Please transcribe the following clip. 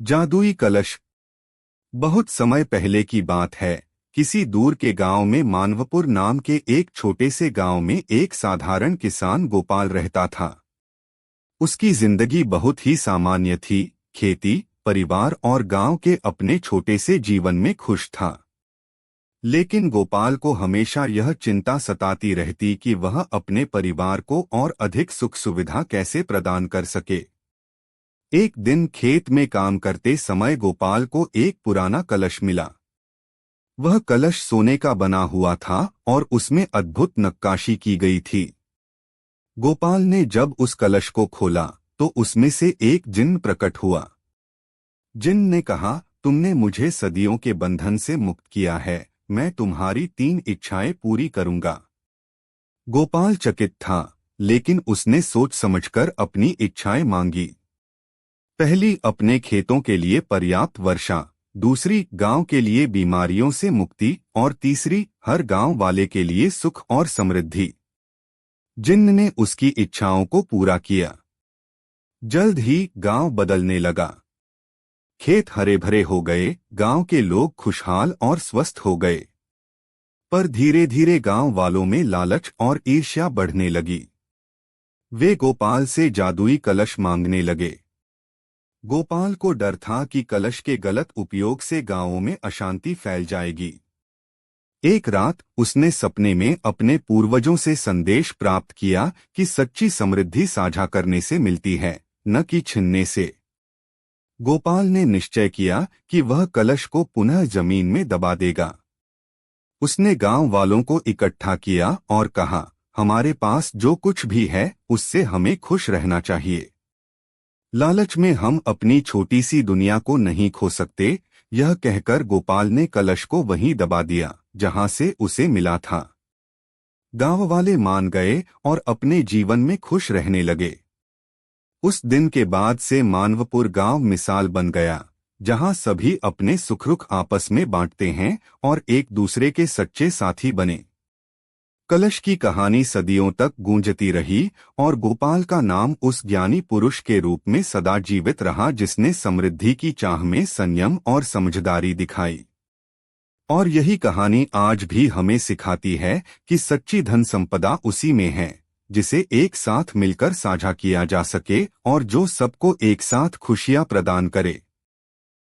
जादुई कलश। बहुत समय पहले की बात है। किसी दूर के गांव में मानवपुर नाम के एक छोटे से गांव में एक साधारण किसान गोपाल रहता था। उसकी जिंदगी बहुत ही सामान्य थी। खेती, परिवार और गांव के अपने छोटे से जीवन में खुश था। लेकिन गोपाल को हमेशा यह चिंता सताती रहती कि वह अपने परिवार को और अधिक सुख सुविधा कैसे प्रदान कर सके। एक दिन खेत में काम करते समय गोपाल को एक पुराना कलश मिला। वह कलश सोने का बना हुआ था और उसमें अद्भुत नक्काशी की गई थी। गोपाल ने जब उस कलश को खोला तो उसमें से एक जिन्न प्रकट हुआ। जिन्न ने कहा, तुमने मुझे सदियों के बंधन से मुक्त किया है, मैं तुम्हारी 3 इच्छाएं पूरी करूंगा। गोपाल चकित था, लेकिन उसने सोच समझकर अपनी इच्छाएं मांगी। पहली, अपने खेतों के लिए पर्याप्त वर्षा। दूसरी, गांव के लिए बीमारियों से मुक्ति। और तीसरी, हर गांव वाले के लिए सुख और समृद्धि। जिन्न ने उसकी इच्छाओं को पूरा किया। जल्द ही गांव बदलने लगा। खेत हरे भरे हो गए, गांव के लोग खुशहाल और स्वस्थ हो गए। पर धीरे धीरे गांव वालों में लालच और ईर्ष्या बढ़ने लगी। वे गोपाल से जादुई कलश मांगने लगे। गोपाल को डर था कि कलश के गलत उपयोग से गांवों में अशांति फैल जाएगी। एक रात उसने सपने में अपने पूर्वजों से संदेश प्राप्त किया कि सच्ची समृद्धि साझा करने से मिलती है, न कि छीनने से। गोपाल ने निश्चय किया कि वह कलश को पुनः जमीन में दबा देगा। उसने गांव वालों को इकट्ठा किया और कहा, हमारे पास जो कुछ भी है उससे हमें खुश रहना चाहिए। लालच में हम अपनी छोटी सी दुनिया को नहीं खो सकते। यह कहकर गोपाल ने कलश को वहीं दबा दिया जहां से उसे मिला था। गांव वाले मान गए और अपने जीवन में खुश रहने लगे। उस दिन के बाद से मानवपुर गांव मिसाल बन गया, जहां सभी अपने सुख दुख आपस में बांटते हैं और एक दूसरे के सच्चे साथी बने। कलश की कहानी सदियों तक गूंजती रही और गोपाल का नाम उस ज्ञानी पुरुष के रूप में सदा जीवित रहा जिसने समृद्धि की चाह में संयम और समझदारी दिखाई। और यही कहानी आज भी हमें सिखाती है कि सच्ची धन संपदा उसी में है जिसे एक साथ मिलकर साझा किया जा सके और जो सबको एक साथ खुशियां प्रदान करे।